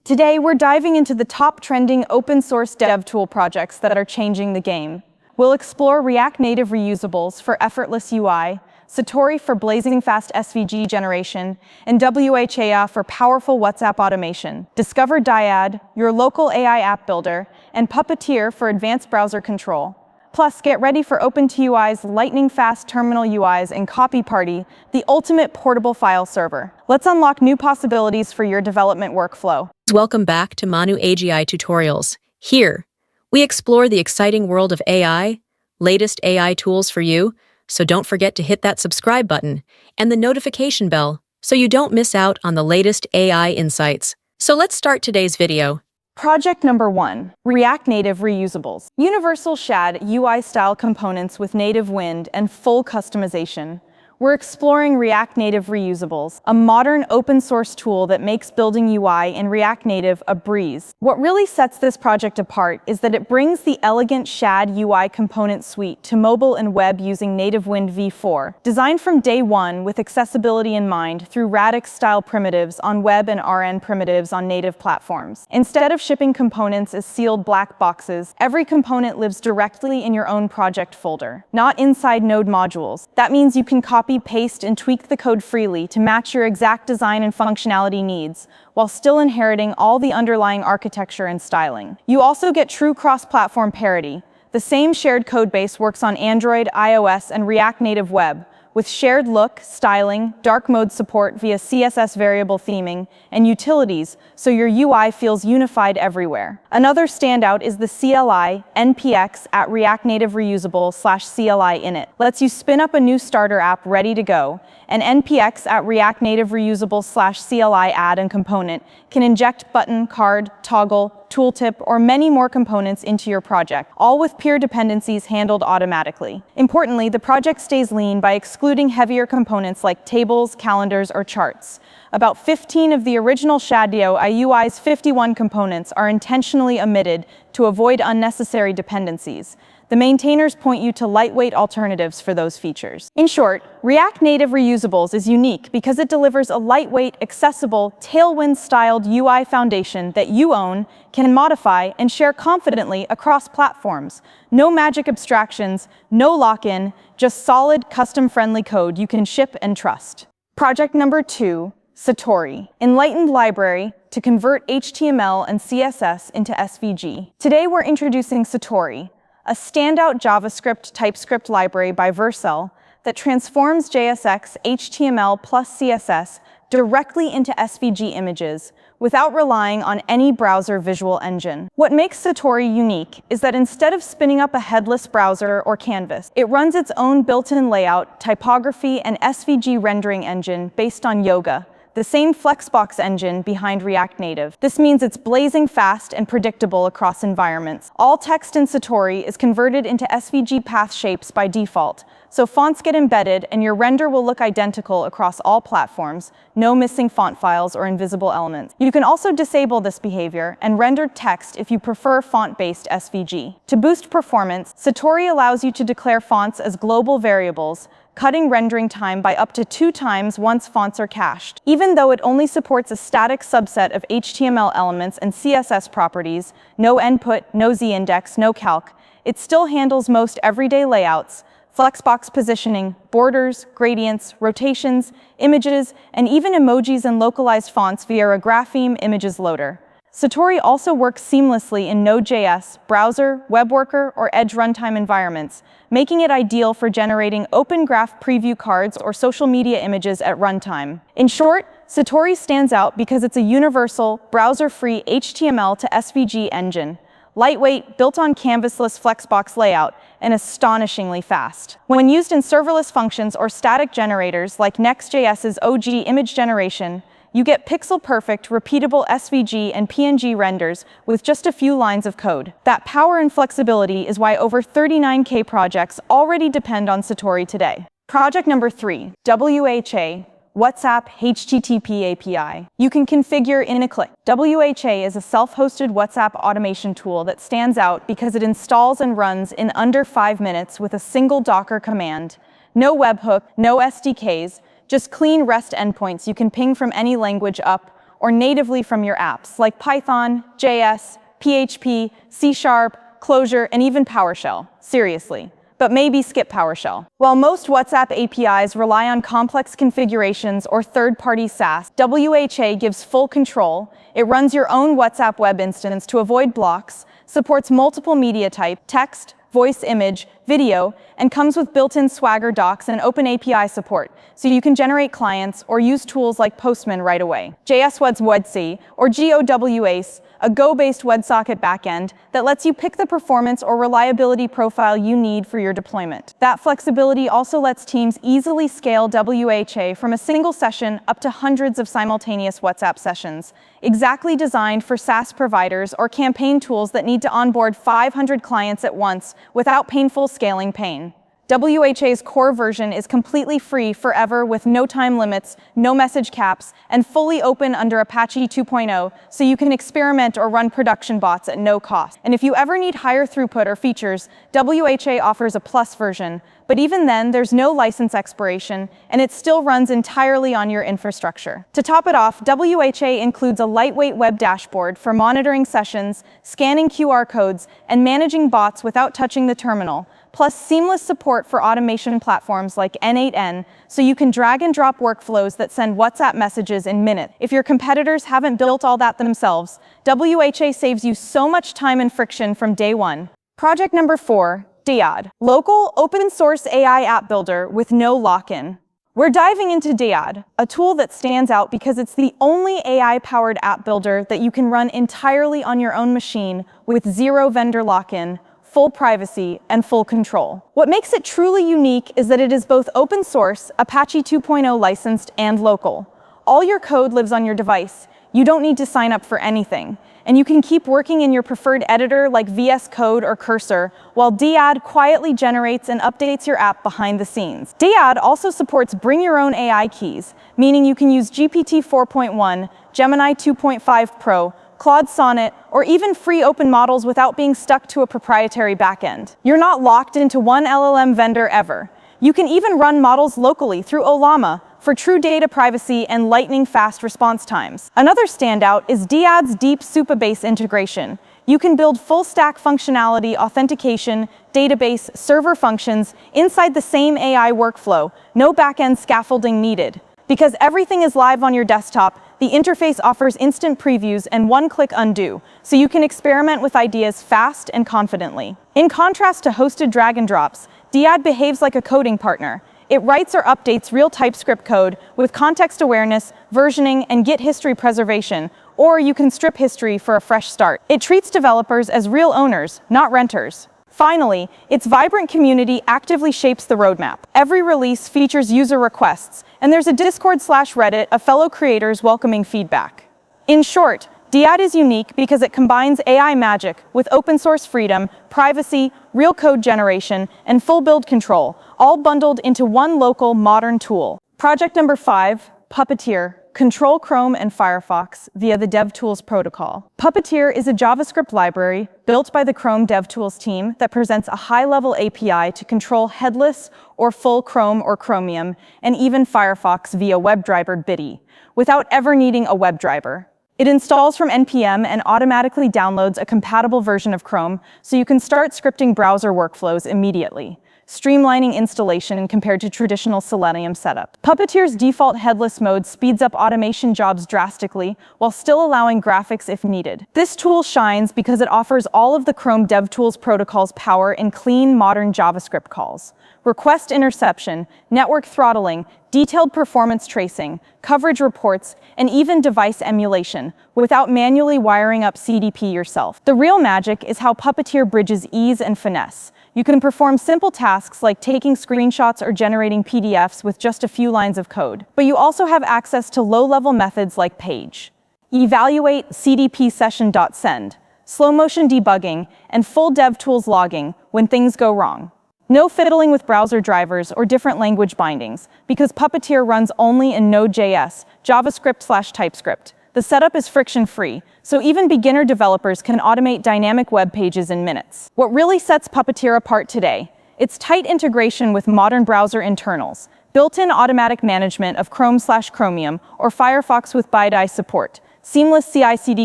Today, we're diving into the top trending open source dev tool projects that are changing the game. We'll explore React Native Reusables for effortless UI, Satori for blazing fast SVG generation, and WAHA for powerful WhatsApp automation. Discover Dyad, your local AI app builder, and Puppeteer for advanced browser control. Plus, get ready for OpenTUI's lightning-fast terminal UIs and Copyparty, the ultimate portable file server. Let's unlock new possibilities for your development workflow. Welcome back to Manu AGI Tutorials. Here, we explore the exciting world of AI, latest AI tools for you, so don't forget to hit that subscribe button and the notification bell so you don't miss out on the latest AI insights. So let's start today's video. Project number 1, React Native Reusables. Universal Shad UI style components with NativeWind and full customization. We're exploring React Native Reusables, a modern open source tool that makes building UI in React Native a breeze. What really sets this project apart is that it brings the elegant Shad UI component suite to mobile and web using NativeWind v4. Designed from day one with accessibility in mind through Radix-style primitives on web and RN primitives on native platforms. Instead of shipping components as sealed black boxes, every component lives directly in your own project folder, not inside node modules. That means you can copy, paste, and tweak the code freely to match your exact design and functionality needs, while still inheriting all the underlying architecture and styling. You also get true cross-platform parity. The same shared codebase works on Android, iOS, and React Native Web, with shared look, styling, dark mode support via CSS variable theming, and utilities, so your UI feels unified everywhere. Another standout is the CLI npx at React Native Reusable /CLI init. Lets you spin up a new starter app ready to go, and npx at React Native Reusable /CLI add and component can inject button, card, toggle, tooltip, or many more components into your project, all with peer dependencies handled automatically. Importantly, the project stays lean by excluding heavier components like tables, calendars, or charts. About 15 of the original Shadio IUI's 51 components are intentionally omitted to avoid unnecessary dependencies. The maintainers point you to lightweight alternatives for those features. In short, React Native Reusables is unique because it delivers a lightweight, accessible, Tailwind-styled UI foundation that you own, can modify, and share confidently across platforms. No magic abstractions, no lock-in, just solid, custom-friendly code you can ship and trust. Project number 2, Satori, enlightened library to convert HTML and CSS into SVG. Today we're introducing Satori, a standout JavaScript TypeScript library by Vercel that transforms JSX HTML plus CSS directly into SVG images without relying on any browser visual engine. What makes Satori unique is that instead of spinning up a headless browser or canvas, it runs its own built-in layout, typography, and SVG rendering engine based on Yoga, the same Flexbox engine behind React Native. This means it's blazing fast and predictable across environments. All text in Satori is converted into SVG path shapes by default, so fonts get embedded and your render will look identical across all platforms, no missing font files or invisible elements. You can also disable this behavior and render text if you prefer font-based SVG. To boost performance, Satori allows you to declare fonts as global variables, cutting rendering time by up to 2 times once fonts are cached. Even though it only supports a static subset of HTML elements and CSS properties, no input, no z-index, no calc, it still handles most everyday layouts, Flexbox positioning, borders, gradients, rotations, images, and even emojis and localized fonts via a Grapheme Images loader. Satori also works seamlessly in Node.js, browser, web worker, or Edge runtime environments, making it ideal for generating open graph preview cards or social media images at runtime. In short, Satori stands out because it's a universal, browser-free HTML to SVG engine. Lightweight, built on canvasless Flexbox layout, and astonishingly fast. When used in serverless functions or static generators like Next.js's OG image generation, you get pixel-perfect, repeatable SVG and PNG renders with just a few lines of code. That power and flexibility is why over 39K projects already depend on Satori today. Project number 3, WAHA, WhatsApp HTTP API. You can configure in a click. WAHA is a self-hosted WhatsApp automation tool that stands out because it installs and runs in under 5 minutes with a single Docker command. No webhook, no SDKs, just clean REST endpoints you can ping from any language up or natively from your apps, like Python, JS, PHP, C#, Clojure, and even PowerShell. Seriously. But maybe skip PowerShell. While most WhatsApp APIs rely on complex configurations or third-party SaaS, WHA gives full control. It runs your own WhatsApp web instance to avoid blocks, supports multiple media types, text, voice, image, video, and comes with built-in Swagger docs and OpenAPI support, so you can generate clients or use tools like Postman right away. JSWedC, or GOWACE, a Go-based WebSocket backend that lets you pick the performance or reliability profile you need for your deployment. That flexibility also lets teams easily scale WHA from a single session up to hundreds of simultaneous WhatsApp sessions, exactly designed for SaaS providers or campaign tools that need to onboard 500 clients at once without painful scaling pain. WHA's core version is completely free forever with no time limits, no message caps, and fully open under Apache 2.0, so you can experiment or run production bots at no cost. And if you ever need higher throughput or features, WHA offers a Plus version, but even then, there's no license expiration, and it still runs entirely on your infrastructure. To top it off, WHA includes a lightweight web dashboard for monitoring sessions, scanning QR codes, and managing bots without touching the terminal, plus seamless support for automation platforms like N8N, so you can drag and drop workflows that send WhatsApp messages in minutes. If your competitors haven't built all that themselves, WHA saves you so much time and friction from day one. Project number 4, Dyad, local open-source AI app builder with no lock-in. We're diving into Dyad, a tool that stands out because it's the only AI-powered app builder that you can run entirely on your own machine with zero vendor lock-in, full privacy, and full control. What makes it truly unique is that it is both open source, Apache 2.0 licensed, and local. All your code lives on your device. You don't need to sign up for anything. And you can keep working in your preferred editor like VS Code or Cursor, while Dyad quietly generates and updates your app behind the scenes. Dyad also supports bring your own AI keys, meaning you can use GPT 4.1, Gemini 2.5 Pro, Claude Sonnet, or even free open models without being stuck to a proprietary backend. You're not locked into one LLM vendor ever. You can even run models locally through Ollama for true data privacy and lightning-fast response times. Another standout is Dyad's deep Supabase integration. You can build full-stack functionality, authentication, database, server functions inside the same AI workflow, no backend scaffolding needed. Because everything is live on your desktop, the interface offers instant previews and one-click undo, so you can experiment with ideas fast and confidently. In contrast to hosted drag and drops, Dyad behaves like a coding partner. It writes or updates real TypeScript code with context awareness, versioning, and Git history preservation, or you can strip history for a fresh start. It treats developers as real owners, not renters. Finally, its vibrant community actively shapes the roadmap. Every release features user requests, and there's a Discord/Reddit of fellow creators welcoming feedback. In short, Dyad is unique because it combines AI magic with open source freedom, privacy, real code generation, and full build control, all bundled into one local, modern tool. Project number 5, Puppeteer. Control Chrome and Firefox via the DevTools protocol. Puppeteer is a JavaScript library built by the Chrome DevTools team that presents a high-level API to control headless or full Chrome or Chromium, and even Firefox via WebDriver BIDI, without ever needing a WebDriver. It installs from NPM and automatically downloads a compatible version of Chrome, so you can start scripting browser workflows immediately, streamlining installation compared to traditional Selenium setup. Puppeteer's default headless mode speeds up automation jobs drastically while still allowing graphics if needed. This tool shines because it offers all of the Chrome DevTools protocol's power in clean, modern JavaScript calls. Request interception, network throttling, detailed performance tracing, coverage reports, and even device emulation, without manually wiring up CDP yourself. The real magic is how Puppeteer bridges ease and finesse. You can perform simple tasks like taking screenshots or generating PDFs with just a few lines of code. But you also have access to low-level methods like page, evaluate, CDP session.send, slow-motion debugging, and full DevTools logging when things go wrong. No fiddling with browser drivers or different language bindings, because Puppeteer runs only in Node.js, JavaScript/TypeScript. The setup is friction-free, so even beginner developers can automate dynamic web pages in minutes. What really sets Puppeteer apart today? Its tight integration with modern browser internals, built-in automatic management of Chrome/Chromium or Firefox with BiDi support, seamless CI/CD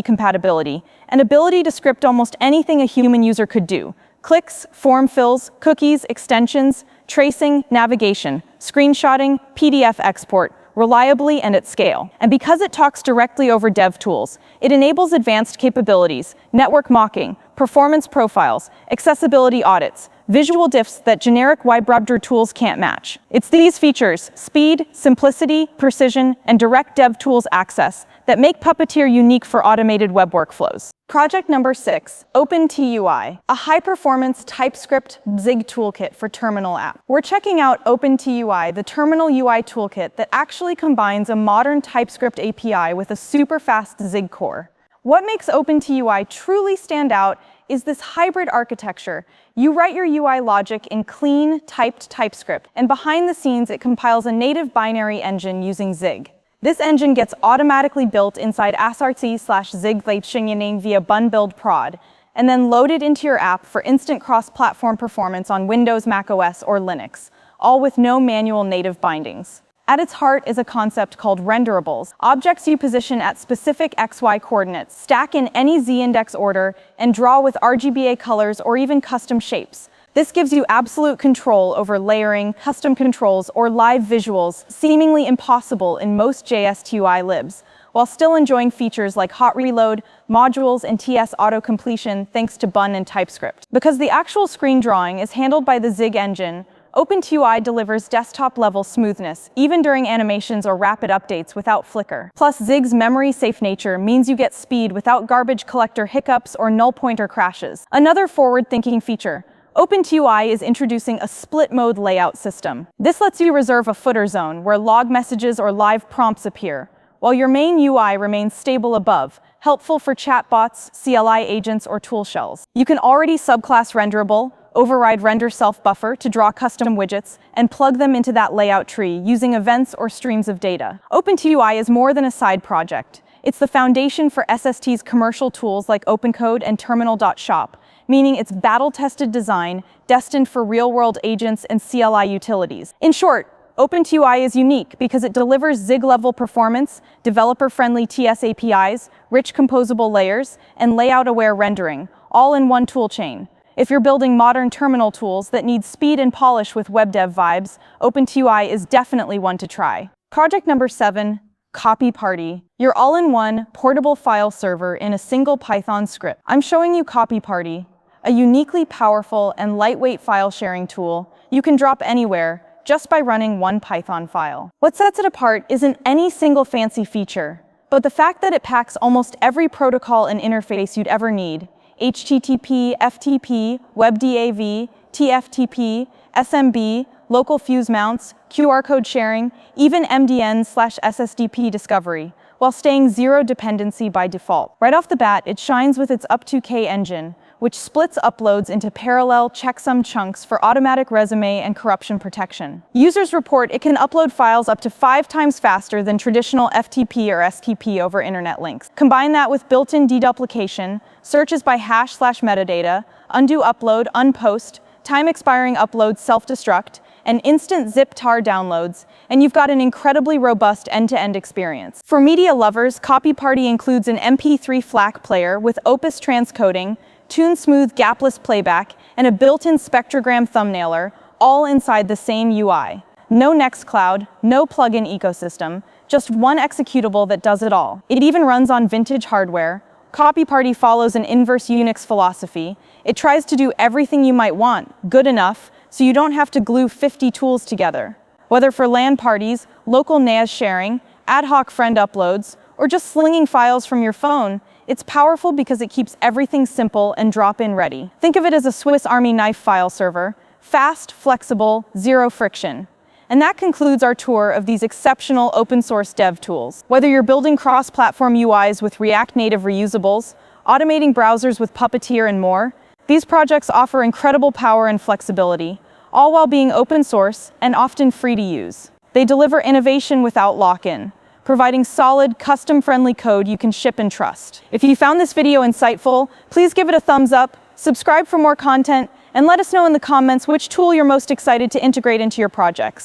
compatibility, and ability to script almost anything a human user could do. Clicks, form fills, cookies, extensions, tracing, navigation, screenshotting, PDF export, reliably and at scale. And because it talks directly over dev tools, it enables advanced capabilities, network mocking, performance profiles, accessibility audits, visual diffs that generic web browser tools can't match. It's these features, speed, simplicity, precision, and direct dev tools access, that make Puppeteer unique for automated web workflows. Project number 6, OpenTUI, a high-performance TypeScript Zig toolkit for terminal app. We're checking out OpenTUI, the terminal UI toolkit that actually combines a modern TypeScript API with a super-fast Zig core. What makes OpenTUI truly stand out is this hybrid architecture. You write your UI logic in clean, typed TypeScript, and behind the scenes it compiles a native binary engine using Zig. This engine gets automatically built inside src/Zig via bun build prod, and then loaded into your app for instant cross-platform performance on Windows, macOS, or Linux, all with no manual native bindings. At its heart is a concept called renderables, objects you position at specific XY coordinates, stack in any Z-index order, and draw with RGBA colors or even custom shapes. This gives you absolute control over layering, custom controls, or live visuals, seemingly impossible in most JS/TUI libs, while still enjoying features like hot reload, modules, and TS auto-completion thanks to Bun and TypeScript. Because the actual screen drawing is handled by the Zig engine, OpenTUI delivers desktop-level smoothness, even during animations or rapid updates without flicker. Plus, Zig's memory-safe nature means you get speed without garbage collector hiccups or null pointer crashes. Another forward-thinking feature, OpenTUI is introducing a split-mode layout system. This lets you reserve a footer zone where log messages or live prompts appear, while your main UI remains stable above, helpful for chatbots, CLI agents, or tool shells. You can already subclass renderable, override render self-buffer to draw custom widgets, and plug them into that layout tree using events or streams of data. OpenTUI is more than a side project. It's the foundation for SST's commercial tools like OpenCode and Terminal.shop, meaning it's battle-tested design destined for real-world agents and CLI utilities. In short, OpenTUI is unique because it delivers Zig-level performance, developer-friendly TS APIs, rich composable layers, and layout-aware rendering, all in one toolchain. If you're building modern terminal tools that need speed and polish with WebDAV vibes, OpenTUI is definitely one to try. Project number 7, Copyparty, your all-in-one portable file server in a single Python script. I'm showing you Copyparty, a uniquely powerful and lightweight file sharing tool you can drop anywhere just by running one Python file. What sets it apart isn't any single fancy feature, but the fact that it packs almost every protocol and interface you'd ever need: HTTP FTP WebDAV, TFTP, SMB, local fuse mounts, QR code sharing, even MDN/SSDP discovery, while staying zero dependency by default. Right off the bat, it shines with its up2K engine, which splits uploads into parallel checksum chunks for automatic resume and corruption protection. Users report it can upload files up to 5 times faster than traditional FTP or STP over internet links. Combine that with built-in deduplication, searches by hash/metadata, undo upload, unpost, time-expiring uploads self-destruct, and instant zip tar downloads, and you've got an incredibly robust end-to-end experience. For media lovers, Copyparty includes an MP3 FLAC player with Opus transcoding, tune-smooth gapless playback, and a built-in spectrogram thumbnailer, all inside the same UI. No Nextcloud, no plugin ecosystem, just one executable that does it all. It even runs on vintage hardware. Copyparty follows an inverse Unix philosophy. It tries to do everything you might want, good enough, so you don't have to glue 50 tools together. Whether for LAN parties, local NAS sharing, ad hoc friend uploads, or just slinging files from your phone, it's powerful because it keeps everything simple and drop-in ready. Think of it as a Swiss Army knife file server, fast, flexible, zero friction. And that concludes our tour of these exceptional open-source dev tools. Whether you're building cross-platform UIs with React Native Reusables, automating browsers with Puppeteer, and more, these projects offer incredible power and flexibility, all while being open source and often free to use. They deliver innovation without lock-in, providing solid, custom-friendly code you can ship and trust. If you found this video insightful, please give it a thumbs up, subscribe for more content, and let us know in the comments which tool you're most excited to integrate into your projects.